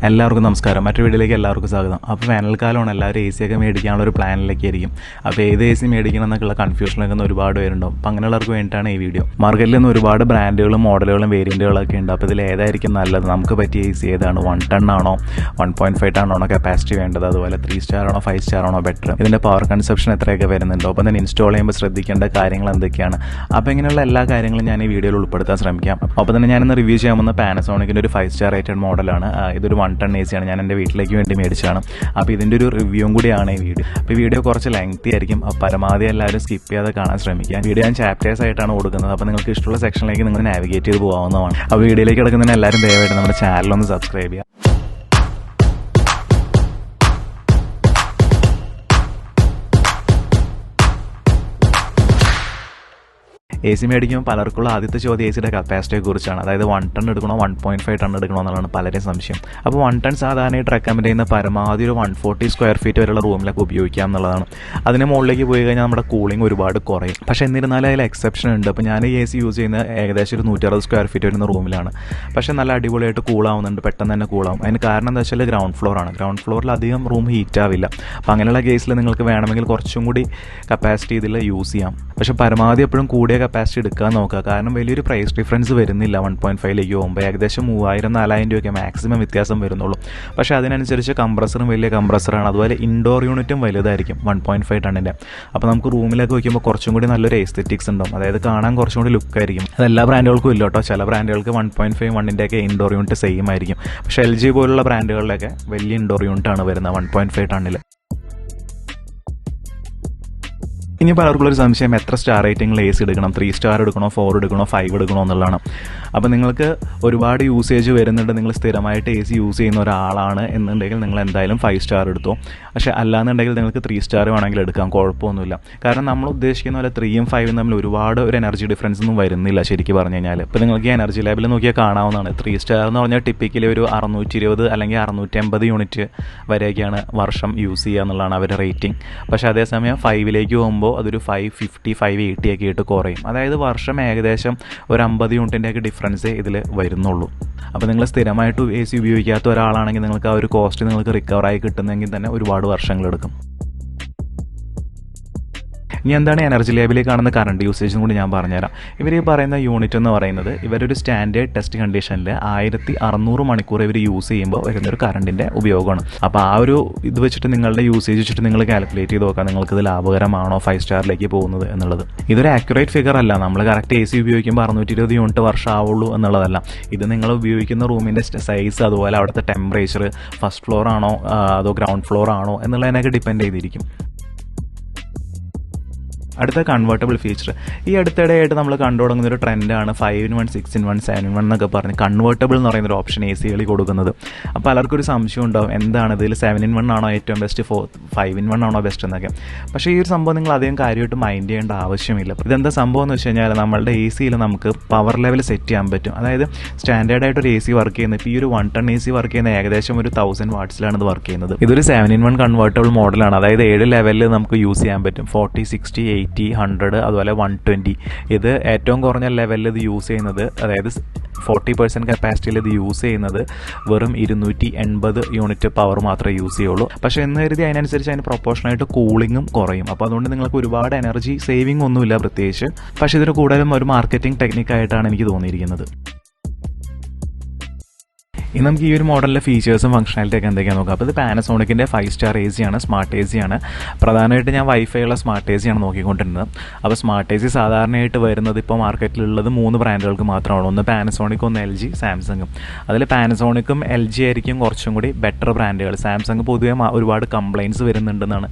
എല്ലാവർക്കും നമസ്കാരം. മറ്റൊരു വീഡിയോയിലേക്ക് എല്ലാവർക്കും സ്വാഗതം. അപ്പോൾ വേനൽക്കാലമാണ്, എല്ലാവരും AC ഒക്കെ മേടിക്കാനുള്ള ഒരു പ്ലാനിലേക്ക് ആയിരിക്കും. അപ്പോൾ ഏത് AC മേടിക്കണം എന്നൊക്കെയുള്ള കൺഫ്യൂഷനൊക്കെ ഒരുപാട് പേരുണ്ടാവും. അപ്പോൾ അങ്ങനെയുള്ളവർക്ക് വേണ്ടിയിട്ടാണ് ഈ വീഡിയോ. മാർക്കറ്റിൽ നിന്ന് ഒരുപാട് ബ്രാൻഡുകളും മോഡലുകളും വേരിയൻറ്റുകളൊക്കെ ഉണ്ട്. അപ്പോൾ ഇതിൽ ഏതായിരിക്കും നല്ലത്, നമുക്ക് പറ്റിയ AC ഏതാണ്, 1 ton ആണോ 1.5 ton ആണോ കപ്പാസിറ്റി വേണ്ടത്, അതുപോലെ 3 star ആണോ 5 star ആണോ ബെറ്റർ, ഇതിൻ്റെ പവർ കൺസപ്ഷൻ എത്രയൊക്കെ വരുന്നുണ്ടോ, അപ്പോൾ തന്നെ ഇൻസ്റ്റാൾ ചെയ്യുമ്പോൾ ശ്രദ്ധിക്കേണ്ട കാര്യങ്ങൾ എന്തൊക്കെയാണ്. അപ്പോൾ ഇങ്ങനെയുള്ള എല്ലാ കാര്യങ്ങളും ഞാൻ ഈ വീഡിയോയിൽ ഉൾപ്പെടുത്താൻ ശ്രമിക്കാം. അപ്പോൾ തന്നെ ഞാനിന്ന് റിവ്യൂ ചെയ്യാൻ പോകുന്ന പാനസോണിക്കിൻ്റെ ഒരു 5 star റേറ്റഡ് മോഡലാണ്. ഇതൊരു 1 ton AC ആണ്. ഞാൻ എൻ്റെ വീട്ടിലേക്ക് വേണ്ടി മേടിച്ചതാണ്. അപ്പോൾ ഇതിൻ്റെ ഒരു റിവ്യൂവും കൂടിയാണ് ഈ വീഡിയോ. അപ്പോൾ ഈ വീഡിയോ കുറച്ച് ലെങ്തി ആയിരിക്കും. പരമാവധി എല്ലാവരും സ്കിപ്പ് ചെയ്യാതെ കാണാൻ ശ്രമിക്കാം. വീഡിയോ ഞാൻ ചാപ്റ്റേഴ്സ് ആയിട്ടാണ് കൊടുക്കുന്നത്. അപ്പോൾ നിങ്ങൾക്ക് ഇഷ്ടമുള്ള സെക്ഷനിലേക്ക് നിങ്ങൾ നാവിഗേറ്റ് ചെയ്ത് പോകാവുന്നതാണ്. അപ്പോൾ വീഡിയോയിലേക്ക് കിടക്കുന്നതിന് എല്ലാവരും ദയവായിട്ട് നമ്മുടെ ചാനലൊന്ന് സബ്സ്ക്രൈബ് ചെയ്യുക. AC മേടിക്കുമ്പോൾ പലർക്കുള്ള ആദ്യത്തെ ചോദ്യം ACയുടെ കപ്പാസിറ്റിയെ കുറിച്ചാണ്. അതായത് 1 ton എടുക്കണോ 1.5 ton എടുക്കണോ എന്നുള്ളതാണ് പലരും സംശയം. അപ്പോൾ 1 ton സാധാരണയായിട്ട് റെക്കമെൻഡ് ചെയ്യുന്ന പരമാവധി ഒരു 140 square feet വരെയുള്ള റൂമിലൊക്കെ ഉപയോഗിക്കാം എന്നുള്ളതാണ്. അതിന് മുകളിലേക്ക് പോയി കഴിഞ്ഞാൽ നമ്മുടെ കൂളിംഗ് ഒരുപാട് കുറയും. പക്ഷേ എന്നിരുന്നാലും അതിൽ എക്സെപ്ഷൻ ഉണ്ട്. അപ്പോൾ ഞാൻ AC യൂസ് ചെയ്യുന്ന ഏകദേശം ഒരു 160 square feet വരുന്ന റൂമിലാണ്. പക്ഷേ നല്ല അടിപൊളിയായിട്ട് കൂളാവുന്നുണ്ട്, പെട്ടെന്ന് തന്നെ കൂളാവും. അതിന് കാരണം എന്താ വെച്ചാൽ ഗ്രൗണ്ട് ഫ്ലോർ ആണ്. ഗ്രൗണ്ട് ഫ്ലോറിൽ അധികം റൂം ഹീറ്റ് ആവില്ല. അപ്പോൾ അങ്ങനെയുള്ള കേസിൽ നിങ്ങൾക്ക് വേണമെങ്കിൽ കുറച്ചും കൂടി കപ്പാസിറ്റി ഇതിൽ യൂസ് ചെയ്യാം. പക്ഷേ പരമാവധി എപ്പോഴും കൂടിയ കപ്പാസിറ്റി എടുക്കാൻ നോക്കുക. കാരണം വലിയൊരു പ്രൈസ് ഡിഫറൻസ് വരുന്നില്ല. 1.5ലേക്ക് പോകുമ്പോൾ ഏകദേശം 3000-4000 രൂപയൊക്കെ മാക്സിമം വ്യത്യാസം വരുന്നുള്ളൂ. പക്ഷേ അതിനനുസരിച്ച് കംപ്രസറും വലിയ കംപ്രസറാണ്. അതുപോലെ ഇൻഡോർ യൂണിറ്റും വലുതായിരിക്കും 1.5 ടണ്ണിൻ്റെ. അപ്പോൾ നമുക്ക് റൂമിലൊക്കെ വയ്ക്കുമ്പോൾ കുറച്ചും കൂടി നല്ലൊരു എസ്തെറ്റിക്സ് ഉണ്ടാവും. അതായത് കാണാൻ കുറച്ചും കൂടി ലുക്കായിരിക്കും. അത് എല്ലാ ബ്രാൻഡുകൾക്കും ഇല്ല കേട്ടോ. ചില ബ്രാൻഡുകൾക്ക് 1.5 1ൻ്റെയൊക്കെ ഇൻഡോർ യൂണിറ്റ് സെയിം ആയിരിക്കും. പക്ഷേ LG പോലുള്ള ബ്രാൻഡുകളിലൊക്കെ വലിയ ഇൻഡോർ യൂണിറ്റാണ് വരുന്നത് 1.5 ടണ്ണിൽ. ഇനി പലർക്കുള്ളൊരു സംശയം, എത്ര സ്റ്റാർ റേറ്റിംഗിൽ AC എടുക്കണം, 3 star എടുക്കണോ 4 എടുക്കണോ 5 എടുക്കണോ എന്നുള്ളതാണ്. അപ്പോൾ നിങ്ങൾക്ക് ഒരുപാട് യൂസേജ് വരുന്നുണ്ട്, നിങ്ങൾ സ്ഥിരമായിട്ട് AC യൂസ് ചെയ്യുന്ന ഒരാളാണ് എന്നുണ്ടെങ്കിൽ നിങ്ങൾ എന്തായാലും 5 star എടുത്തോ. പക്ഷേ അല്ലാന്നുണ്ടെങ്കിൽ നിങ്ങൾക്ക് 3 star വേണമെങ്കിൽ എടുക്കാം, കുഴപ്പമൊന്നുമില്ല. കാരണം നമ്മൾ ഉദ്ദേശിക്കുന്ന പോലെ 3ഉം 5ഉം തമ്മിൽ ഒരുപാട് ഒരു എനർജി ഡിഫറൻസ് ഒന്നും വരുന്നില്ല ശരിക്കും പറഞ്ഞു കഴിഞ്ഞാൽ. ഇപ്പോൾ നിങ്ങൾക്ക് ഈ എനർജി ലെവൽ നോക്കിയാൽ കാണാവുന്നതാണ്. 3 star എന്ന് പറഞ്ഞാൽ ടിപ്പിക്കലി ഒരു 620 അല്ലെങ്കിൽ 650 യൂണിറ്റ് വരെയൊക്കെയാണ് വർഷം യൂസ് ചെയ്യുക എന്നുള്ളതാണ് അവരുടെ റേറ്റിംഗ്. പക്ഷേ അതേസമയം 5ലേക്ക് പോകുമ്പോൾ അതൊരു 550 580 ഒക്കെ ആയിട്ട് കുറയും. അതായത് വർഷം ഏകദേശം ഒരു 50 യൂണിറ്റിൻ്റെയൊക്കെ ഡിഫറൻസേ ഇതിൽ വരുന്നുള്ളൂ. അപ്പോൾ നിങ്ങൾ സ്ഥിരമായിട്ട് AC ഉപയോഗിക്കാത്ത ഒരാളാണെങ്കിൽ നിങ്ങൾക്ക് ആ ഒരു കോസ്റ്റ് നിങ്ങൾക്ക് റിക്കവറായി കിട്ടുന്നെങ്കിൽ തന്നെ ഒരുപാട് വർഷങ്ങളെടുക്കും. ഇനി എന്താണ് എനർജി ലേബിളിൽ കാണുന്ന കറണ്ട് യൂസേജും കൂടി ഞാൻ പറഞ്ഞുതരാം. ഇവർ ഈ പറയുന്ന യൂണിറ്റ് എന്ന് പറയുന്നത് ഇവരൊരു സ്റ്റാൻഡേർഡ് ടെസ്റ്റ് കണ്ടീഷനിൽ 1600 മണിക്കൂർ ഇവർ യൂസ് ചെയ്യുമ്പോൾ വരുന്നൊരു കറണ്ടിൻ്റെ ഉപയോഗമാണ്. അപ്പോൾ ആ ഒരു ഇത് വെച്ചിട്ട് നിങ്ങളുടെ യൂസേജ് വെച്ചിട്ട് നിങ്ങൾ കാൽക്കുലേറ്റ് ചെയ്ത് നോക്കാം നിങ്ങൾക്കിത് ലാഭകരമാണോ 5 സ്റ്റാറിലേക്ക് പോകുന്നത് എന്നുള്ളത്. ഇതൊരു ആക്യുറേറ്റ് ഫിഗർ അല്ല. നമ്മൾ കറക്റ്റ് AC ഉപയോഗിക്കുമ്പോൾ 620 യൂണിറ്റ് വർഷം ആവുള്ളൂ എന്നുള്ളതല്ല. ഇത് നിങ്ങൾ ഉപയോഗിക്കുന്ന റൂമിൻ്റെ സൈസ്, അതുപോലെ അവിടുത്തെ ടെമ്പറേച്ചർ, ഫസ്റ്റ് ഫ്ലോർ ആണോ അതോ ഗ്രൗണ്ട് ഫ്ലോർ ആണോ എന്നുള്ളതിനൊക്കെ ഡിപ്പെൻഡ് ചെയ്തിരിക്കും. അടുത്ത കൺവേർട്ടബിൾ ഫീച്ചർ. ഈ അടുത്തിടെയായിട്ട് നമ്മൾ കണ്ടു തുടങ്ങുന്ന ഒരു ട്രെൻഡാണ് 5-in-1 6-in-1 7-in-1 എന്നൊക്കെ പറഞ്ഞ് കൺവേർട്ടബിൾ എന്ന് പറയുന്നൊരു ഓപ്ഷൻ ACകളിൽ കൊടുക്കുന്നത്. അപ്പോൾ പലർക്കൊരു സംശയം ഉണ്ടാവും, എന്താണ് ഇതിൽ 7-in-1 ആണോ ഏറ്റവും ബെസ്റ്റ്, 5-in-1 ആണോ ബെസ്റ്റ് എന്നൊക്കെ. പക്ഷേ ഈ ഒരു സംഭവം നിങ്ങൾ അധികം കാര്യമായിട്ട് മൈൻഡ് ചെയ്യേണ്ട ആവശ്യമില്ല. ഇതെന്താ സംഭവം എന്ന് വെച്ച് കഴിഞ്ഞാൽ നമ്മളുടെ ACയിൽ നമുക്ക് പവർ ലെവൽ സെറ്റ് ചെയ്യാൻ പറ്റും. അതായത് സ്റ്റാൻഡേർഡായിട്ടൊരു AC വർക്ക് ചെയ്യുന്നത്, ഇപ്പോൾ ഈ ഒരു 1 ton AC വർക്ക് ചെയ്യുന്ന ഏകദേശം ഒരു 1000 wattsലാണ് ഇത് വർക്ക് ചെയ്യുന്നത്. ഇതൊരു 7-in-1 കൺവേർട്ടബിൾ മോഡലാണ്. അതായത് 7 ലെവലിൽ നമുക്ക് യൂസ് ചെയ്യാൻ പറ്റും. 40 60 80 100 അതുപോലെ 120. ഇത് ഏറ്റവും കുറഞ്ഞ ലെവലിൽ ഇത് യൂസ് ചെയ്യുന്നത്, അതായത് 40% കപ്പാസിറ്റിയിൽ ഇത് യൂസ് ചെയ്യുന്നത് വെറും 280 യൂണിറ്റ് പവർ മാത്രമേ യൂസ് ചെയ്യുള്ളൂ. പക്ഷേ എന്ന് കരുതി അതിനനുസരിച്ച് അതിന് പ്രൊപ്പോർഷനായിട്ട് കൂളിങ്ങും കുറയും. അപ്പോൾ അതുകൊണ്ട് നിങ്ങൾക്ക് ഒരുപാട് എനർജി സേവിങ് ഒന്നുമില്ല പ്രത്യേകിച്ച്. പക്ഷേ ഇതിന് കൂടുതലും ഒരു മാർക്കറ്റിംഗ് ടെക്നിക്കായിട്ടാണ് എനിക്ക് തോന്നിയിരിക്കുന്നത്. ഇനി നമുക്ക് ഈ ഒരു മോഡലിലെ ഫീച്ചേഴ്സും ഫംഗ്ഷനാലിറ്റി ഒക്കെ എന്തൊക്കെയാണ് നോക്കാം. അപ്പോൾ ഇത് പാനസോണിക്കിൻ്റെ 5 star AC ആണ്, സ്മാർട്ട് AC ആണ്. പ്രധാനമായിട്ട് ഞാൻ വൈഫൈ ഉള്ള സ്മാർട്ട് AC ആണ് നോക്കിക്കൊണ്ടിരുന്നത്. അപ്പോൾ സ്മാർട്ട് AC സാധാരണയായിട്ട് വരുന്നത് ഇപ്പോൾ മാർക്കറ്റിലുള്ളത് 3 ബ്രാൻഡുകൾക്ക് മാത്രമാണ്. ഒന്ന് പാനസോണിക്, ഒന്ന് LG, സാംസങ്ങും. അതിൽ പാനസോണിക്കും LG ആയിരിക്കും കുറച്ചും കൂടി ബെറ്റർ ബ്രാൻഡുകൾ. സാംസങ് പൊതുവെ ഒരുപാട് കംപ്ലയിൻറ്റ്സ് വരുന്നുണ്ടെന്നാണ്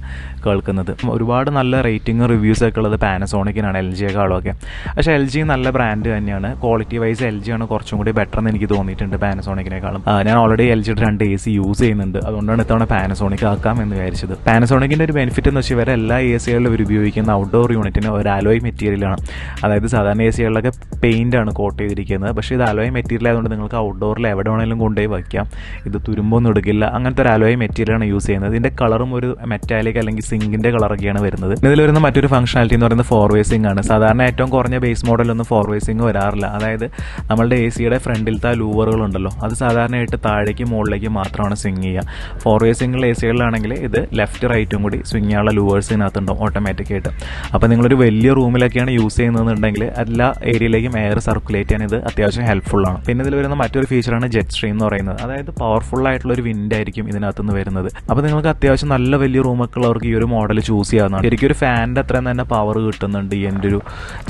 കേൾക്കുന്നത്. ഒരുപാട് നല്ല റേറ്റിംഗ് റിവ്യൂസൊക്കെ ഉള്ളത് പാനസോണിക്കിനാണ് LGയെക്കാളും ഒക്കെ. പക്ഷേ LG നല്ല ബ്രാൻഡ് തന്നെയാണ്. ക്വാളിറ്റി വൈസ് LG ആണ് കുറച്ചും കൂടി ബെറ്റർ എന്ന് എനിക്ക് തോന്നിയിട്ടുണ്ട് പാനസോണിക്കിനേക്കാൾ. ഞാൻ ഓൾറെഡി LGയുടെ 2 AC യൂസ് ചെയ്യുന്നുണ്ട്. അതുകൊണ്ടാണ് ഇത്തവണ പാനസോണിക് ആക്കാം എന്ന് വിചാരിച്ചത്. പാനസോണിക്കിൻ്റെ ഒരു ബെനിഫിറ്റ് എന്ന് വെച്ചാൽ ഇവരെ എല്ലാ ACകളിലും ഇവർ ഉപയോഗിക്കുന്ന ഔട്ട്ഡോർ യൂണിറ്റിന് ഒരു അലോയ് മെറ്റീരിയലാണ്. അതായത് സാധാരണ ACകളിലൊക്കെ പെയിൻ്റ് ആണ് കോട്ട് ചെയ്തിരിക്കുന്നത്. പക്ഷേ ഇത് അലോയ് മെറ്റീരിയൽ ആയതുകൊണ്ട് നിങ്ങൾക്ക് ഔട്ട്ഡോറിൽ എവിടെ വേണമെങ്കിലും കൊണ്ടുപോയി വയ്ക്കാം. ഇത് തുരുമ്പൊന്നും എടുക്കില്ല. അങ്ങനത്തെ ഒരു അലോയ് മെറ്റീരിയലാണ് യൂസ് ചെയ്യുന്നത്. ഇതിൻ്റെ കളറും ഒരു മെറ്റാലിക് അല്ലെങ്കിൽ സിങ്കിൻ്റെ കളറൊക്കെയാണ് വരുന്നത്. ഇതിൽ വരുന്ന മറ്റൊരു ഫംഗ്ഷനാലിറ്റി എന്ന് പറയുന്നത് 4-way സിങ്ക് ആണ്. സാധാരണ ഏറ്റവും കുറഞ്ഞ ബേസ് മോഡലൊന്നും 4-way സിങ്ക് വരാറില്ല. അതായത് നമ്മളുടെ ACയുടെ ഫ്രണ്ടിലത്തെ ലൂവറുകളുണ്ടല്ലോ, അത് സാധാരണ സാധാരണയായിട്ട് താഴേക്ക് മുകളിലേക്ക് മാത്രമാണ് സ്വിങ് ചെയ്യുക. 4-way സിംഗിൾ എ സികളിലാണെങ്കിൽ ഇത് ലെഫ്റ്റ് റൈറ്റും കൂടി സ്വിങ് ചെയ്യാനുള്ള ലൂവേഴ്സ് ഇതിനകത്തുണ്ടാവും ഓട്ടോമാറ്റിക്കായിട്ട്. അപ്പോൾ നിങ്ങളൊരു വലിയ റൂമിലൊക്കെയാണ് യൂസ് ചെയ്യുന്നതെന്നുണ്ടെങ്കിൽ എല്ലാ ഏരിയയിലേക്കും എയർ സർക്കുലേറ്റ് ചെയ്യാൻ ഇത് അത്യാവശ്യം ഹെൽപ്ഫുള്ളാണ്. പിന്നെ ഇതിൽ വരുന്ന മറ്റൊരു ഫീച്ചറാണ് ജെറ്റ് സ്ട്രീം എന്ന് പറയുന്നത്. അതായത് പവർഫുൾ ആയിട്ടുള്ള ഒരു വിൻഡ് ആയിരിക്കും ഇതിനകത്തുനിന്ന് വരുന്നത്. അപ്പോൾ നിങ്ങൾക്ക് അത്യാവശ്യം നല്ല വലിയ റൂമൊക്കെ ഉള്ളവർക്ക് ഈ ഒരു മോഡൽ ചൂസ് ചെയ്യാവുന്നതാണ്. ശരിക്കും ഒരു ഫാനിൻ്റെ അത്രയും തന്നെ പവർ കിട്ടുന്നുണ്ട് ഈ എൻ്റെ ഒരു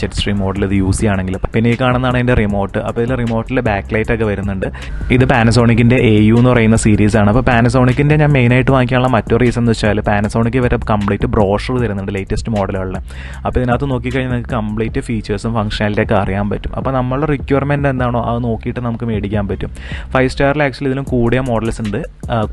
ജെറ്റ് സ്ട്രീം മോഡൽ ഇത് യൂസ് ചെയ്യുകയാണെങ്കിൽ. പിന്നെ ഈ കാണുന്നതാണ് അതിൻ്റെ റിമോട്ട്. അപ്പോൾ ഇതിൽ റിമോട്ടിൽ ബാക്ക് ലൈറ്റ് ഒക്കെ വരുന്നുണ്ട്. ഇത് പാനസോണിക്കിൻ്റെ AU എന്ന് പറയുന്ന സീരീസാണ്. അപ്പോൾ പാനസോണിക്കിൻ്റെ ഞാൻ മെയിനായിട്ട് വാങ്ങിക്കാനുള്ള മറ്റൊരു റീസൺ എന്ന് വെച്ചാൽ പാനസോണിക്ക് വരെ കംപ്ലീറ്റ് ബ്രോഷർ തരുന്നുണ്ട് ലേറ്റസ്റ്റ് മോഡലുകളിൽ. അപ്പോൾ ഇതിനകത്ത് നോക്കിക്കഴിഞ്ഞാൽ നിങ്ങൾക്ക് കംപ്ലീറ്റ് ഫീച്ചേഴ്സും ഫംഗ്ഷനാലിറ്റിയൊക്കെ അറിയാൻ പറ്റും. അപ്പോൾ നമ്മളുടെ റിക്വയർമെൻറ്റ് എന്താണോ അത് നോക്കിയിട്ട് നമുക്ക് മേടിക്കാൻ പറ്റും. 5 സ്റ്റാറിൽ ആക്ച്വലി ഇതിലും കൂടിയ മോഡൽസ് ഉണ്ട്,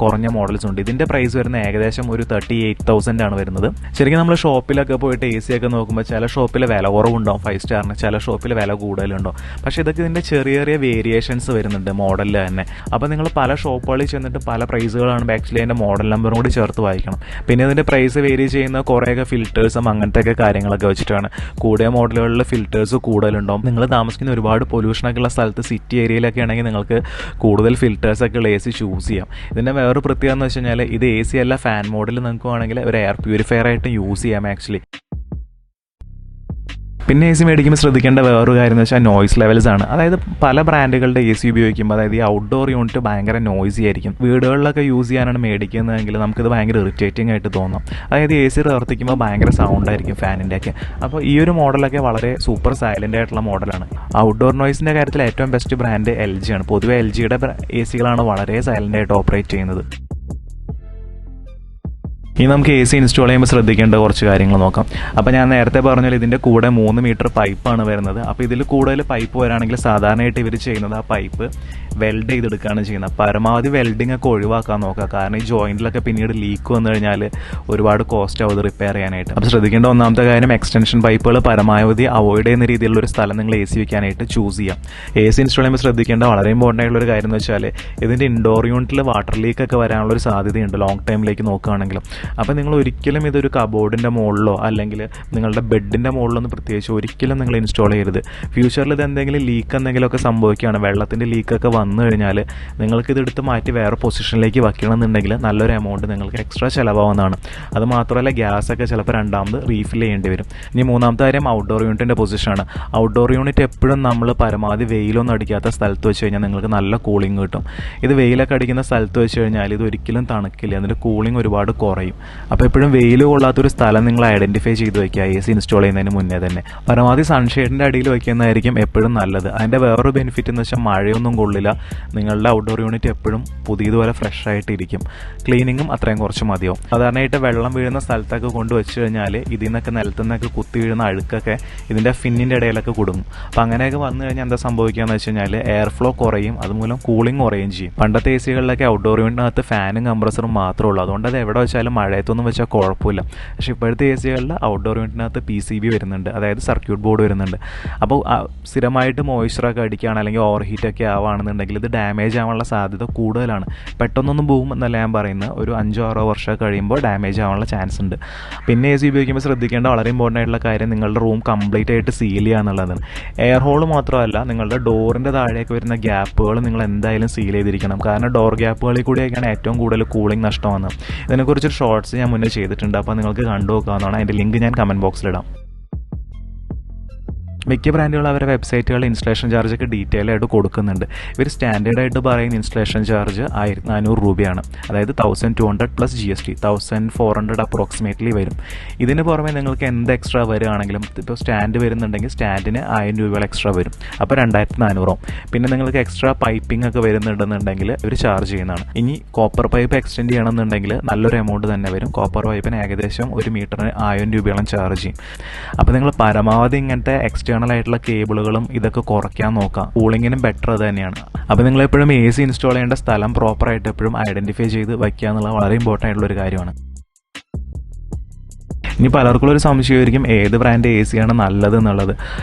കുറഞ്ഞ മോഡൽസ് ഉണ്ട്. ഇതിൻ്റെ പ്രൈസ് വരുന്ന ഏകദേശം ഒരു 38,000 ആണ് വരുന്നത്. ശരിക്കും നമ്മൾ ഷോപ്പിലൊക്കെ പോയിട്ട് AC ഒക്കെ നോക്കുമ്പോൾ ചില ഷോപ്പിൽ വില കുറവുണ്ടാവും 5 സ്റ്റാറിന്, ചില ഷോപ്പിൽ വില കൂടുതലുണ്ടാവും. പക്ഷേ ഇതൊക്കെ ഇതിൻ്റെ ചെറിയ ചെറിയ വേരിയേഷൻസ് വരുന്നുണ്ട് മോഡലിൽ തന്നെ. അപ്പോൾ നിങ്ങൾ പല ഷോപ്പുകളിൽ ചെന്നിട്ട് പല പ്രൈസുകളാണ് ആക്ച്വലി അതിൻ്റെ മോഡൽ നമ്പറും കൂടി ചേർത്ത് വായിക്കണം. പിന്നെ ഇതിൻ്റെ പ്രൈസ് വേരി ചെയ്യുന്ന കുറേയൊക്കെ ഫിൽറ്റേഴ്സും അങ്ങനത്തെ കാര്യങ്ങളൊക്കെ വെച്ചിട്ടാണ്. കൂടിയ മോഡലുകളിൽ ഫിൽറ്റേഴ്സ് കൂടുതലുണ്ടാവും. നിങ്ങൾ താമസിക്കുന്ന ഒരുപാട് പൊല്യൂഷനൊക്കെ ഉള്ള സ്ഥലത്ത് സിറ്റി ഏരിയയിലൊക്കെ ആണെങ്കിൽ നിങ്ങൾക്ക് കൂടുതൽ ഫിൽറ്റേഴ്സൊക്കെ ഉള്ള AC ചൂസ് ചെയ്യാം. ഇതിൻ്റെ വേറൊരു പ്രത്യേകത എന്ന് വെച്ച് കഴിഞ്ഞാൽ ഇത് AC അല്ല, ഫാൻ മോഡിൽ നിങ്ങൾക്ക് വേണമെങ്കിൽ ഒരു എയർ പ്യൂരിഫയർ ആയിട്ട് യൂസ് ചെയ്യാം ആക്ച്വലി. പിന്നെ AC മേടിക്കുമ്പോൾ ശ്രദ്ധിക്കേണ്ട വേറൊരു കാര്യം എന്ന് വെച്ചാൽ നോയ്സ് ലെവൽസ് ആണ്. അതായത് പല ബ്രാൻഡുകളുടെ AC ഉപയോഗിക്കുമ്പോൾ അതായത് ഈ ഔട്ട്ഡോർ യൂണിറ്റ് ഭയങ്കര നോയ്സി ആയിരിക്കും. വീടുകളിലൊക്കെ യൂസ് ചെയ്യാനാണ് മേടിക്കുന്നതെങ്കിൽ നമുക്കിത് ഭയങ്കര ഇറിറ്റേറ്റിംഗ് ആയിട്ട് തോന്നും. അതായത് AC പ്രവർത്തിക്കുമ്പോൾ ഭയങ്കര സൗണ്ട് ആയിരിക്കും ഫാനിൻ്റെ ഒക്കെ. അപ്പോൾ ഈ ഒരു മോഡലൊക്കെ വളരെ സൂപ്പർ സൈലൻ്റ് ആയിട്ടുള്ള മോഡലാണ്. ഔട്ട്ഡോർ നോയ്സിൻ്റെ കാര്യത്തിൽ ഏറ്റവും ബെസ്റ്റ് ബ്രാൻഡ് LG ആണ്. പൊതുവെ LGയുടെ ACകളാണ് വളരെ സൈലൻ്റ് ആയിട്ട് ഓപ്പറേറ്റ് ചെയ്യുന്നത്. ഇനി നമുക്ക് AC ഇൻസ്റ്റാൾ ചെയ്യുമ്പോൾ ശ്രദ്ധിക്കേണ്ട കുറച്ച് കാര്യങ്ങൾ നോക്കാം. അപ്പോൾ ഞാൻ നേരത്തെ പറഞ്ഞാൽ ഇതിൻ്റെ കൂടെ 3 മീറ്റർ പൈപ്പാണ് വരുന്നത്. അപ്പോൾ ഇതിൽ കൂടുതൽ പൈപ്പ് വരാണെങ്കിൽ സാധാരണയായിട്ട് ഇവർ ചെയ്യുന്നത് ആ പൈപ്പ് വെൽഡ് ചെയ്തെടുക്കുകയാണ് ചെയ്യുന്നത്. പരമാവധി വെൽഡിംഗ് ഒക്കെ ഒഴിവാക്കാൻ നോക്കുക. കാരണം ഈ ജോയിൻറ്റിലൊക്കെ പിന്നീട് ലീക്ക് വന്നു കഴിഞ്ഞാൽ ഒരുപാട് കോസ്റ്റ് ആവും ഇത് റിപ്പയർ ചെയ്യാനായിട്ട്. അപ്പോൾ ശ്രദ്ധിക്കേണ്ട ഒന്നാമത്തെ കാര്യം എക്സ്റ്റൻഷൻ പൈപ്പുകൾ പരമാവധി അവോയ്ഡ് ചെയ്യുന്ന രീതിയിലുള്ള ഒരു സ്ഥലം നിങ്ങൾ AC വെക്കാനായിട്ട് ചൂസ് ചെയ്യാം. AC ഇൻസ്റ്റാൾ ചെയ്യുമ്പോൾ ശ്രദ്ധിക്കേണ്ട വളരെ ഇമ്പോർട്ടൻ്റ് ആയിട്ടുള്ള ഒരു കാര്യം എന്ന് വെച്ചാൽ ഇതിൻ്റെ ഇൻഡോർ യൂണിറ്റിൽ വാട്ടർ ലീക്ക് ഒക്കെ വരാനുള്ള ഒരു സാധ്യതയുണ്ട് ലോങ് ടൈമിലേക്ക് നോക്കുകയാണെങ്കിലും. അപ്പോൾ നിങ്ങൾ ഒരിക്കലും ഇതൊരു കബോർഡിൻ്റെ മുകളിലോ അല്ലെങ്കിൽ നിങ്ങളുടെ ബെഡിൻ്റെ മുകളിലൊന്നും പ്രത്യേകിച്ച് ഒരിക്കലും നിങ്ങൾ ഇൻസ്റ്റാൾ ചെയ്യരുത്. ഫ്യൂച്ചറിൽ ഇത് എന്തെങ്കിലും ലീക്ക് എന്തെങ്കിലുമൊക്കെ സംഭവിക്കുകയാണ്, വെള്ളത്തിൻ്റെ ലീക്കൊക്കെ വന്നു കഴിഞ്ഞാൽ നിങ്ങൾക്കിത് എടുത്ത് മാറ്റി വേറെ പൊസിഷനിലേക്ക് വയ്ക്കണമെന്നുണ്ടെങ്കിൽ നല്ലൊരു എമൗണ്ട് നിങ്ങൾക്ക് എക്സ്ട്രാ ചിലവാകുന്നതാണ്. അത് മാത്രമല്ല ഗ്യാസൊക്കെ ചിലപ്പോൾ രണ്ടാമത് റീഫിൽ ചെയ്യേണ്ടി വരും. ഇനി മൂന്നാമത്തെ കാര്യം ഔട്ട്ഡോർ യൂണിറ്റിൻ്റെ പൊസിഷനാണ്. ഔട്ട്ഡോർ യൂണിറ്റ് എപ്പോഴും നമ്മൾ പരമാവധി വെയിലൊന്നും അടിക്കാത്ത സ്ഥലത്ത് വെച്ച് കഴിഞ്ഞാൽ നിങ്ങൾക്ക് നല്ല കൂളിംഗ് കിട്ടും. ഇത് വെയിലൊക്കെ അടിക്കുന്ന സ്ഥലത്ത് വെച്ച് കഴിഞ്ഞാൽ ഇത് ഒരിക്കലും തണുക്കില്ല, അതിൻ്റെ കൂളിംഗ് ഒരുപാട് കുറയും. അപ്പോൾ എപ്പോഴും വെയിൽ കൊള്ളാത്തൊരു സ്ഥലം നിങ്ങൾ ഐഡൻറ്റിഫൈ ചെയ്ത് വയ്ക്കുക AC ഇൻസ്റ്റാൾ ചെയ്യുന്നതിന് മുന്നേ തന്നെ. പരമാവധി സൺഷെയ്ഡിൻ്റെ അടിയിൽ വയ്ക്കുന്നതായിരിക്കും എപ്പോഴും നല്ലത്. അതിൻ്റെ വേറൊരു ബെനിഫിറ്റ് എന്ന് വെച്ചാൽ മഴയൊന്നും കൊള്ളില്ല, നിങ്ങളുടെ ഔട്ട്ഡോർ യൂണിറ്റ് എപ്പോഴും പുതിയതുപോലെ ഫ്രഷ് ആയിട്ടിരിക്കും. ക്ലീനിങ്ങും അത്രയും കുറച്ച് മതിയാവും. സാധാരണയായിട്ട് വെള്ളം വീഴുന്ന സ്ഥലത്തൊക്കെ കൊണ്ട് വെച്ച് കഴിഞ്ഞാൽ ഇതിൽ നിന്നൊക്കെ നിലത്തു നിന്നൊക്കെ കുത്തി വീഴുന്ന അഴുക്കൊക്കെ ഇതിൻ്റെ ഫിന്നിൻ്റെ ഇടയിലൊക്കെ കുടുങ്ങും. അപ്പോൾ അങ്ങനെയൊക്കെ വന്നു കഴിഞ്ഞാൽ എന്താ സംഭവിക്കുകയെന്ന് വെച്ച് കഴിഞ്ഞാൽ എയർ ഫ്ലോ കുറയും, അതുമൂലം കൂളിംഗ് കുറയും ചെയ്യും. പണ്ടത്തെ ACകളിലൊക്കെ ഔട്ട്ഡോർ യൂണിറ്റിനകത്ത് ഫാനും കംപ്രസറും മാത്രമേ ഉള്ളൂ. അതുകൊണ്ട് അത് എവിടെ വെച്ചാലും മഴയത്തൊന്നും വെച്ചാൽ കുഴപ്പമില്ല. പക്ഷേ ഇപ്പോഴത്തെ ACകളിൽ ഔട്ട്ഡോർ യൂണിറ്റിനകത്ത് PCB വരുന്നുണ്ട്, അതായത് സർക്യൂട്ട് ബോർഡ് വരുന്നുണ്ട്. അപ്പോൾ സ്ഥിരമായിട്ട് മോയ്സ്ചറൊക്കെ അടിക്കുകയാണ് അല്ലെങ്കിൽ ഓവർ ഹീറ്റൊക്കെ ആവുകയാണെന്നുണ്ടെങ്കിൽ ഇത് ഡാമേജ് ആവാനുള്ള സാധ്യത കൂടുതലാണ്. പെട്ടെന്നൊന്നും പോകും എന്നല്ല ഞാൻ പറയുന്നത്, ഒരു 5-6 വർഷം കഴിയുമ്പോൾ ഡാമേജ് ആവാനുള്ള ചാൻസ് ഉണ്ട്. പിന്നെ AC ഉപയോഗിക്കുമ്പോൾ ശ്രദ്ധിക്കേണ്ട വളരെ ഇമ്പോർട്ടൻ്റ് ആയിട്ടുള്ള കാര്യം നിങ്ങളുടെ റൂം കംപ്ലീറ്റ് ആയിട്ട് സീൽ ചെയ്യുക എന്നുള്ളതാണ്. എയർ ഹോൾ മാത്രമല്ല, നിങ്ങളുടെ ഡോറിൻ്റെ താഴേക്ക് വരുന്ന ഗ്യാപ്പുകൾ നിങ്ങൾ എന്തായാലും സീൽ ചെയ്തിരിക്കണം. കാരണം ഡോർ ഗ്യാപ്പുകളിൽ കൂടിയൊക്കെയാണ് ഏറ്റവും കൂടുതൽ കൂളിംഗ് നഷ്ടമാകുന്നത്. ഇതിനെക്കുറിച്ചൊരു ഷോർട്സ് ഞാൻ മുന്നേ ചെയ്തിട്ടുണ്ട്, അപ്പോൾ നിങ്ങൾക്ക് കണ്ടു നോക്കാവുന്നതാണ്. അതിൻ്റെ ലിങ്ക് ഞാൻ കമൻറ്റ് ബോക്സിലിടാം. മിക്ക ബ്രാൻഡുകൾ അവരുടെ വെബ്സൈറ്റുകളിൽ ഇൻസ്റ്റലേഷൻ ചാർജൊക്കെ ഡീറ്റെയിൽ ആയിട്ട് കൊടുക്കുന്നുണ്ട്. ഇവർ സ്റ്റാൻഡേർഡായിട്ട് പറയുന്ന ഇൻസ്റ്റലേഷൻ ചാർജ് 1400 രൂപയാണ്. അതായത് 1200 പ്ലസ് GST 1400 അപ്രോക്സിമേറ്റ്ലി വരും. ഇതിന് പുറമെ നിങ്ങൾക്ക് എന്ത് എക്സ്ട്രാ വരികയാണെങ്കിലും ഇപ്പോൾ സ്റ്റാൻഡ് വരുന്നുണ്ടെങ്കിൽ സ്റ്റാൻഡിന് 1000 രൂപകൾ എക്സ്ട്രാ വരും. അപ്പോൾ 2400 ആവും. പിന്നെ നിങ്ങൾക്ക് എക്സ്ട്രാ പൈപ്പിംഗ് ഒക്കെ വരുന്നുണ്ടെന്നുണ്ടെങ്കിൽ ഇവർ ചാർജ് ചെയ്യുന്നതാണ്. ഇനി കോപ്പർ പൈപ്പ് എക്സ്റ്റെൻഡ് ചെയ്യണമെന്നുണ്ടെങ്കിൽ നല്ലൊരു എമൗണ്ട് തന്നെ വരും. കോപ്പർ പൈപ്പിന് ഏകദേശം 1 മീറ്ററിന് 1000 രൂപയോളം ചാർജ് ചെയ്യും. അപ്പോൾ നിങ്ങൾ പരമാവധി ഇങ്ങനത്തെ എക്സ്റ്റേണൽ ആയിട്ടുള്ള കേബിളുകളും ഇതൊക്കെ കുറയ്ക്കാൻ നോക്കാം. കൂളിങ്ങിനും ബെറ്റർ അത് തന്നെയാണ്. അപ്പോൾ നിങ്ങളെപ്പോഴും AC ഇൻസ്റ്റാൾ ചെയ്യേണ്ട സ്ഥലം പ്രോപ്പറായിട്ട് എപ്പോഴും ഐഡൻറ്റിഫൈ ചെയ്ത് വയ്ക്കുക എന്നുള്ളത് വളരെ ഇമ്പോർട്ടൻ്റ് ആയിട്ടുള്ളൊരു കാര്യമാണ്. ഇനി പലർക്കും ഒരു സംശയമായിരിക്കും ഏത് ബ്രാൻഡ് എ സിയാണ് നല്ലത് എന്നുള്ളത്.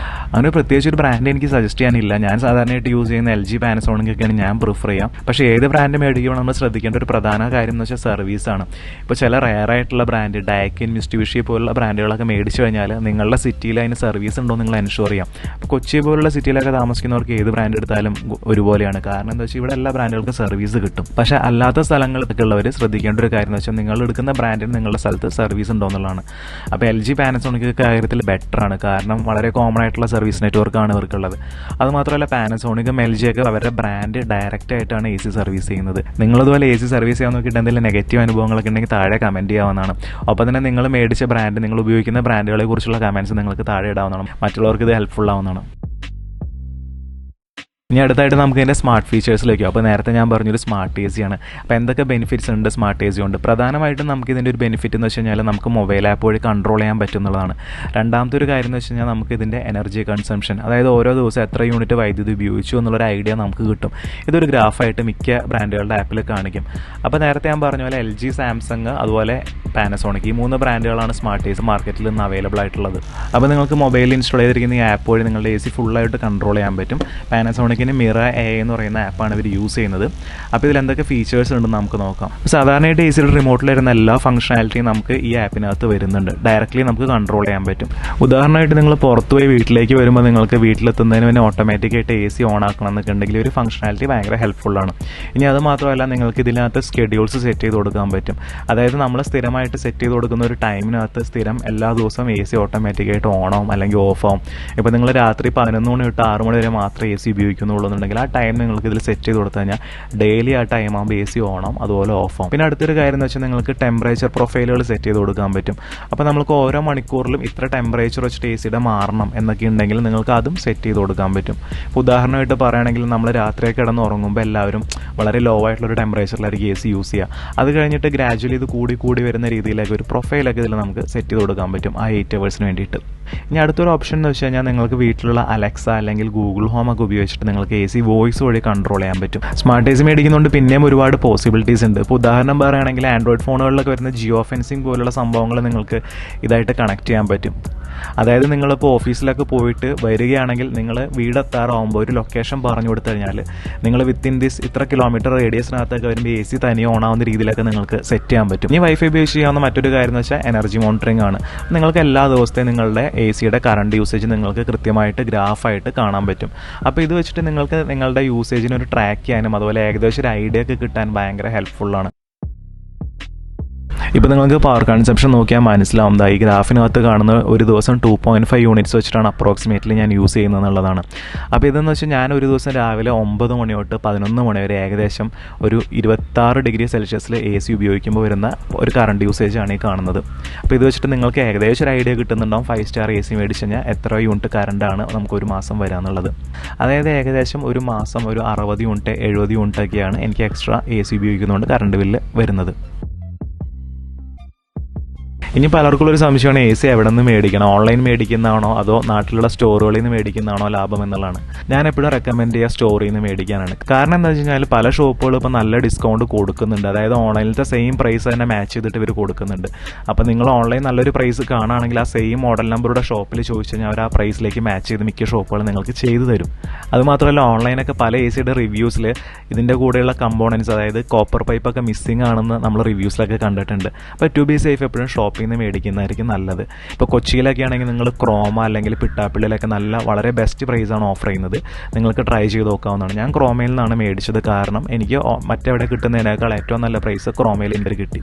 അങ്ങനെ പ്രത്യേകിച്ച് ഒരു ബ്രാൻഡ് എനിക്ക് സജസ്റ്റ് ചെയ്യാനില്ല. ഞാൻ സാധാരണയായിട്ട് യൂസ് ചെയ്യുന്ന LG Panasonic ഒക്കെയാണ് ഞാൻ പ്രിഫർ ചെയ്യാം. പക്ഷേ ഏത് ബ്രാൻഡ് മേടിക്കുമ്പോൾ നമ്മൾ ശ്രദ്ധിക്കേണ്ട ഒരു പ്രധാന കാര്യം എന്ന് വെച്ചാൽ സർവീസാണ്. ഇപ്പോൾ ചില റെയർ ആയിട്ടുള്ള ബ്രാൻഡ് ഡയക്കിൻ, മിസ്റ്റുബിഷി പോലുള്ള ബ്രാൻഡുകളൊക്കെ മേടിച്ചു കഴിഞ്ഞാൽ നിങ്ങളുടെ സിറ്റിയിൽ അതിന് സർവീസ് ഉണ്ടോ നിങ്ങൾ എൻഷുർ ചെയ്യാം. ഇപ്പോൾ കൊച്ചി പോലുള്ള സിറ്റിയിലൊക്കെ താമസിക്കുന്നവർക്ക് ഏത് ബ്രാൻഡ് എടുത്താലും ഒരുപോലെയാണ്. കാരണം എന്താ വെച്ചാൽ ഇവിടെ എല്ലാ ബ്രാൻഡുകൾക്കും സർവീസ് കിട്ടും. പക്ഷേ അല്ലാത്ത സ്ഥലങ്ങളിലൊക്കെ ഉള്ളവർ ശ്രദ്ധിക്കേണ്ട ഒരു കാര്യം എന്ന് വെച്ചാൽ നിങ്ങൾ എടുക്കുന്ന ബ്രാൻഡിന് നിങ്ങളുടെ സ്ഥലത്ത് സർവീസ് ഉണ്ടോ എന്നുള്ളതാണ്. അപ്പോൾ LG Panasonic കാര്യത്തിൽ ബെറ്ററാണ്. കാരണം വളരെ കോമൺ ആയിട്ടുള്ള സർവീസ് നെറ്റ്വർക്കാണ് ഇവർക്കുള്ളത്. അതുമാത്രമല്ല പാനസോണിക്കും LG ഒക്കെ അവരുടെ ബ്രാൻഡ് ഡയറക്റ്റ് ആയിട്ടാണ് AC സർവീസ് ചെയ്യുന്നത്. നിങ്ങളതുപോലെ AC സർവീസ് ചെയ്യാൻ നോക്കിയിട്ട് എന്തെങ്കിലും നെഗറ്റീവ് അനുഭവങ്ങളൊക്കെ ഉണ്ടെങ്കിൽ താഴെ കമൻറ്റ് ചെയ്യാവുന്നതാണ്. ഒപ്പം തന്നെ നിങ്ങൾ മേടിച്ച ബ്രാൻഡ്, നിങ്ങൾ ഉപയോഗിക്കുന്ന ബ്രാൻഡുകളെ കുറിച്ചുള്ള കമൻറ്റ്സ് നിങ്ങൾക്ക് താഴെ ഇടാവുന്നതാണ്. മറ്റുള്ളവർക്ക് ഇത് ഹെൽപ്ഫുൾ ആവുന്നതാണ്. ഇനി അടുത്തായിട്ട് നമുക്ക് ഇതിൻ്റെ സ്മാർട്ട് ഫീച്ചേഴ്സിലേക്ക്. അപ്പോൾ നേരത്തെ ഞാൻ പറഞ്ഞൊരു സ്മാർട്ട് AC ആണ്. അപ്പോൾ എന്തൊക്കെ ബെനിഫിറ്റ്സ് ഉണ്ട് സ്മാർട്ട് AC കൊണ്ട്? പ്രധാനമായിട്ടും നമുക്ക് ഇതിൻ്റെ ഒരു ബെനിഫിറ്റ് എന്ന് വെച്ച് കഴിഞ്ഞാൽ നമുക്ക് മൊബൈൽ ആപ്പ് വഴി കൺട്രോൾ ചെയ്യാൻ പറ്റും എന്നുള്ളതാണ്. രണ്ടാമത്തെ ഒരു കാര്യം എന്ന് വെച്ച് കഴിഞ്ഞാൽ നമുക്ക് ഇതിൻ്റെ എനർജി കൺസംഷൻ, അതായത് ഓരോ ദിവസം എത്ര യൂണിറ്റ് വൈദ്യുതി ഉപയോഗിച്ചു എന്നുള്ളൊരു ഐഡിയ നമുക്ക് കിട്ടും. ഇതൊരു ഗ്രാഫായിട്ട് മിക്ക ബ്രാൻഡുകളുടെ ആപ്പിൽ കാണിക്കും. അപ്പോൾ നേരത്തെ ഞാൻ പറഞ്ഞ പോലെ LG, സാംസങ്, അതുപോലെ പാനസോണിക്, ഈ 3 ബ്രാൻഡുകളാണ് സ്മാർട്ട് AC മാർക്കറ്റിൽ നിന്ന് അവൈലബിൾ ആയിട്ടുള്ളത്. അപ്പോൾ നിങ്ങൾക്ക് മൊബൈലിൽ ഇൻസ്റ്റാൾ ചെയ്തിരിക്കുന്ന ഈ ആപ്പ് വഴി നിങ്ങളുടെ AC ഫുള്ളായിട്ട് കൺട്രോൾ ചെയ്യാൻ പറ്റും. പാനസോണിക്കിന് മിറ AI എന്ന് പറയുന്ന ആപ്പാണ് ഇവർ യൂസ് ചെയ്യുന്നത്. അപ്പോൾ ഇതിൽ എന്തൊക്കെ ഫീച്ചേഴ്സ് ഉണ്ടെന്ന് നമുക്ക് നോക്കാം. സാധാരണയായിട്ട് ACയുടെ റിമോട്ടിൽ വരുന്ന എല്ലാ ഫംഗ്ഷനാലിറ്റിയും നമുക്ക് ഈ ആപ്പിനകത്ത് വരുന്നുണ്ട്. ഡയറക്റ്റ്ലി നമുക്ക് കൺട്രോൾ ചെയ്യാൻ പറ്റും. ഉദാഹരണമായിട്ട് നിങ്ങൾ പുറത്ത് പോയി വീട്ടിലേക്ക് വരുമ്പോൾ നിങ്ങൾക്ക് വീട്ടിലെത്തുന്നതിന് മുന്നേ ഓട്ടോമാറ്റിക്കായിട്ട് AC ഓൺ ആക്കണം എന്നൊക്കെ ഉണ്ടെങ്കിൽ ഒരു ഫംഗ്ഷനാലിറ്റി ഭയങ്കര ഹെൽപ്ഫുള്ളാണ്. ഇനി അത് മാത്രമല്ല നിങ്ങൾക്ക് ഇതിനകത്ത് സ്കെഡ്യൂൾസ് സെറ്റ് ചെയ്ത് കൊടുക്കാൻ പറ്റും. അതായത് നമ്മൾ സ്ഥിരമായിട്ട് സെറ്റ് ചെയ്ത് കൊടുക്കുന്ന ഒരു ടൈമിനകത്ത് സ്ഥിരം എല്ലാ ദിവസവും AC ഓട്ടോമാറ്റിക്കായിട്ട് ഓണാവും അല്ലെങ്കിൽ ഓഫ് ആവും. ഇപ്പോൾ നിങ്ങൾ രാത്രി 11 മണി തൊട്ട് 6 മണി വരെ മാത്രമേ AC ഉപയോഗിക്കുന്നുള്ളൂ എന്നുണ്ടെങ്കിൽ ആ ടൈം നിങ്ങൾക്ക് ഇതിൽ സെറ്റ് ചെയ്ത് കൊടുത്തു കഴിഞ്ഞാൽ ഡെയിലി ആ ടൈം ആകുമ്പോൾ AC ഓണാവും, അതുപോലെ ഓഫ് ആവും. പിന്നെ അടുത്തൊരു കാര്യം എന്ന് വെച്ചാൽ നിങ്ങൾക്ക് ടെമ്പറേച്ചർ പ്രൊഫൈലുകൾ സെറ്റ് ചെയ്ത് കൊടുക്കാൻ പറ്റും. അപ്പോൾ നമുക്ക് ഓരോ മണിക്കൂറിലും ഇത്ര ടെമ്പറേച്ചർ വെച്ചിട്ട് ACയുടെ മാറണം എന്നൊക്കെ ഉണ്ടെങ്കിൽ നിങ്ങൾക്ക് അതും സെറ്റ് ചെയ്ത് കൊടുക്കാൻ പറ്റും. ഉദാഹരണമായിട്ട് പറയുകയാണെങ്കിൽ നമ്മൾ രാത്രി കിടന്ന് ഉറങ്ങുമ്പോൾ എല്ലാവരും വളരെ ലോ ആയിട്ടുള്ളൊരു ടെമ്പറേച്ചറിലായിരിക്കും AC യൂസ് ചെയ്യുക. അത് കഴിഞ്ഞിട്ട് ഗ്രാജുവലി ഇത് കൂടി വരുന്ന രീതിയിലേക്ക് ഒരു പ്രൊഫൈലൊക്കെ ഇതിൽ നമുക്ക് സെറ്റ് ചെയ്ത് കൊടുക്കാൻ പറ്റും ആ 8 hours വേണ്ടിയിട്ട്. ഇനി അടുത്തൊരു ഓപ്ഷൻ എന്ന് വെച്ച് കഴിഞ്ഞാൽ നിങ്ങൾക്ക് വീട്ടിലുള്ള അലക്സ അല്ലെങ്കിൽ ഗൂഗിൾ ഹോം ഒക്കെ ഉപയോഗിച്ചിട്ട് നിങ്ങൾക്ക് AC വോയിസ് വഴി കൺട്രോൾ ചെയ്യാൻ പറ്റും. സ്മാർട്ട് AC മേടിക്കുന്നതുകൊണ്ട് പിന്നെയും ഒരുപാട് പോസിബിലിറ്റീസ് ഉണ്ട്. ഇപ്പോൾ ഉദാഹരണം പറയുകയാണെങ്കിൽ ആൻഡ്രോയിഡ് ഫോണുകളിലൊക്കെ വരുന്ന ജിയോ ഫെൻസിങ് പോലുള്ള സംഭവങ്ങൾ നിങ്ങൾക്ക് ഇതായിട്ട് കണക്ട് ചെയ്യാൻ പറ്റും. അതായത് നിങ്ങളിപ്പോൾ ഓഫീസിലൊക്കെ പോയിട്ട് വരികയാണെങ്കിൽ നിങ്ങൾ വീടെത്താറാവുമ്പോൾ ഒരു ലൊക്കേഷൻ പറഞ്ഞു കൊടുത്തു കഴിഞ്ഞാൽ നിങ്ങൾ വിത്തിൻ ഇത്ര കിലോമീറ്റർ റേഡിയസിനകത്തൊക്കെ വരുമ്പോൾ AC തനിയെ ഓണാവുന്ന രീതിയിലൊക്കെ നിങ്ങൾക്ക് സെറ്റ് ചെയ്യാൻ പറ്റും. ഇനി വൈഫൈ ഉപയോഗിച്ച് ചെയ്യാവുന്ന മറ്റൊരു കാര്യം എന്ന് വെച്ചാൽ എനർജി മോണിറ്ററിംഗ് ആണ്. നിങ്ങൾക്ക് എല്ലാ ദിവസത്തെയും നിങ്ങളുടെ ACയുടെ കറണ്ട് യൂസേജ് നിങ്ങൾക്ക് കൃത്യമായിട്ട് ഗ്രാഫായിട്ട് കാണാൻ പറ്റും. അപ്പോൾ ഇത് വെച്ചിട്ട് നിങ്ങൾക്ക് നിങ്ങളുടെ യൂസേജിന് ഒരു ട്രാക്ക് ചെയ്യാനും അതുപോലെ ഏകദേശം ഒരു ഐഡിയ ഒക്കെ കിട്ടാൻ ഭയങ്കര ഹെൽപ്ഫുള്ളാണ്. ഇപ്പോൾ നിങ്ങൾക്ക് പവർ കൺസംപ്ഷൻ നോക്കിയാൽ മനസ്സിലാവും. ഈ ഗ്രാഫിനകത്ത് കാണുന്ന ഒരു ദിവസം 2.5 യൂണിറ്റ്സ് വെച്ചിട്ടാണ് അപ്രോക്സിമേറ്റ്ലി ഞാൻ യൂസ് ചെയ്യുന്നത് എന്നുള്ളതാണ്. അപ്പോൾ ഇതെന്ന് വെച്ചാൽ ഞാൻ ഒരു ദിവസം രാവിലെ 9 മണി തൊട്ട് 11 മണി വരെ ഏകദേശം ഒരു 26 ഡിഗ്രി സെൽഷ്യസിൽ AC ഉപയോഗിക്കുമ്പോൾ വരുന്ന ഒരു കറണ്ട് യൂസേജാണ് ഈ കാണുന്നത്. അപ്പോൾ ഇത് വെച്ചിട്ട് നിങ്ങൾക്ക് ഏകദേശം ഒരു ഐഡിയ കിട്ടുന്നുണ്ടാവും 5 സ്റ്റാർ AC മേടിച്ച് കഴിഞ്ഞാൽ എത്ര യൂണിറ്റ് കറണ്ടാണ് നമുക്ക് ഒരു മാസം വരാമെന്നുള്ളത്. അതായത് ഏകദേശം ഒരു മാസം ഒരു 60 യൂണിറ്റ് 70 യൂണിറ്റ് ഒക്കെയാണ് എനിക്ക് എക്സ്ട്രാ AC ഉപയോഗിക്കുന്നതുകൊണ്ട് കറണ്ട് ബില്ല് വരുന്നത്. ഇനി പലർക്കും ഒരു സംശയമാണ് AC എവിടെ നിന്ന് മേടിക്കണം, ഓൺലൈൻ മേടിക്കുന്നതാണോ അതോ നാട്ടിലുള്ള സ്റ്റോറുകളിൽ നിന്ന് മേടിക്കുന്നതാണോ ലാഭം എന്നുള്ളതാണ്. ഞാൻ എപ്പോഴും റെക്കമെൻഡ് ചെയ്യുക സ്റ്റോറിൽ നിന്ന് മേടിക്കാനാണ്. കാരണം എന്താ വെച്ച് കഴിഞ്ഞാൽ പല ഷോപ്പുകളും ഇപ്പോൾ നല്ല ഡിസ്കൗണ്ട് കൊടുക്കുന്നുണ്ട്. അതായത് ഓൺലൈനിലത്തെ സെയിം പ്രൈസ് തന്നെ മാച്ച് ചെയ്തിട്ട് ഇവർ കൊടുക്കുന്നുണ്ട്. അപ്പോൾ നിങ്ങൾ ഓൺലൈൻ നല്ലൊരു പ്രൈസ് കാണുകയാണെങ്കിൽ ആ സെയിം മോഡൽ നമ്പറുടെ ഷോപ്പിൽ ചോദിച്ചു കഴിഞ്ഞാൽ അവർ ആ പ്രൈസിലേക്ക് മാച്ച് ചെയ്ത് മിക്ക ഷോപ്പുകൾ നിങ്ങൾക്ക് ചെയ്തു തരും. അതുമാത്രമല്ല ഓൺലൈനൊക്കെ പല ACയുടെ റിവ്യൂസിൽ ഇതിൻ്റെ കൂടെയുള്ള കമ്പോണൻസ്, അതായത് കോപ്പർ പൈപ്പൊക്കെ മിസ്സിംഗ് ആണെന്ന് നമ്മൾ റിവ്യൂസിലൊക്കെ കണ്ടിട്ടുണ്ട്. അപ്പോൾ ടു ബി സേഫ് എപ്പോഴും ഷോപ്പിൽ നിന്ന് മേടിക്കുന്നതായിരിക്കും നല്ലത്. ഇപ്പോൾ കൊച്ചിയിലൊക്കെ ആണെങ്കിൽ നിങ്ങൾ ക്രോമ അല്ലെങ്കിൽ പിട്ടാപ്പിള്ളിലൊക്കെ വളരെ ബെസ്റ്റ് പ്രൈസാണ് ഓഫർ ചെയ്യുന്നത്. നിങ്ങൾക്ക് ട്രൈ ചെയ്ത് നോക്കാവുന്നതാണ്. ഞാൻ ക്രോമയിൽ നിന്നാണ് മേടിച്ചത്. കാരണം എനിക്ക് മറ്റെവിടെ കിട്ടുന്നതിനേക്കാൾ ഏറ്റവും നല്ല പ്രൈസ് ക്രോമയിൽ എനിക്ക് കിട്ടി.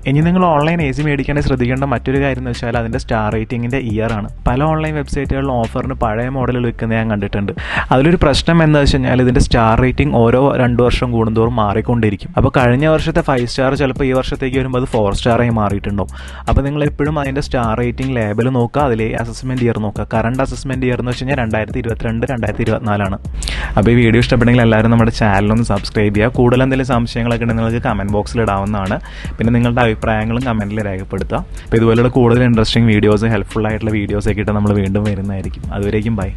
ഇനി നിങ്ങൾ ഓൺലൈൻ AC മേടിക്കാൻ ശ്രദ്ധിക്കേണ്ട മറ്റൊരു കാര്യം എന്ന് വെച്ചാൽ അതിൻ്റെ സ്റ്റാർ റേറ്റിംഗിൻ്റെ ഇയറാണ്. പല ഓൺലൈൻ വെബ്സൈറ്റുകളിലും ഓഫറിന് പഴയ മോഡൽ വിൽക്കുന്നത് ഞാൻ കണ്ടിട്ടുണ്ട്. അതിലൊരു പ്രശ്നം എന്താ വെച്ച് കഴിഞ്ഞാൽ ഇതിൻ്റെ സ്റ്റാർ റേറ്റിംഗ് ഓരോ 2 വർഷം കൂടുന്തോറും മാറിക്കൊണ്ടിരിക്കും. അപ്പോൾ കഴിഞ്ഞ വർഷത്തെ 5 സ്റ്റാർ ചിലപ്പോൾ ഈ വർഷത്തേക്ക് വരുമ്പോൾ അത് 4 സ്റ്റാറായി മാറിയിട്ടുണ്ടാവും. അപ്പോൾ നിങ്ങൾ എപ്പോഴും അതിൻ്റെ സ്റ്റാർ റേറ്റിംഗ് ലേബൽ നോക്കുക, അതിൽ അസസ്മെൻറ്റ് ഇയർ നോക്കുക. കറണ്ട് അസസ്മെൻറ്റ് ഇയർ എന്ന് വെച്ച് കഴിഞ്ഞാൽ 2022, 2024. അപ്പോൾ ഈ വീഡിയോ ഇഷ്ടപ്പെട്ടെങ്കിൽ എല്ലാവരും നമ്മുടെ ചാനലൊന്ന് സബ്സ്ക്രൈബ് ചെയ്യുക. കൂടുതൽ എന്തെങ്കിലും സംശയങ്ങളൊക്കെ ഉണ്ടെങ്കിൽ നിങ്ങൾക്ക് കമൻറ്റ് ബോക്സിൽ ഇടാവുന്നതാണ്. പിന്നെ നിങ്ങളുടെ അഭിപ്രായങ്ങളും കമൻറ്റിൽ രേഖപ്പെടുത്തുക. അപ്പോൾ ഇതുപോലുള്ള കൂടുതൽ ഇൻട്രസ്റ്റിംഗ് വീഡിയോസ്, ഹെൽപ്ഫുൾ ആയിട്ടുള്ള വീഡിയോസൊക്കെ ഇട്ട് നമ്മൾ വീണ്ടും വരുന്നതായിരിക്കും. അതുവരേക്കും ബൈ.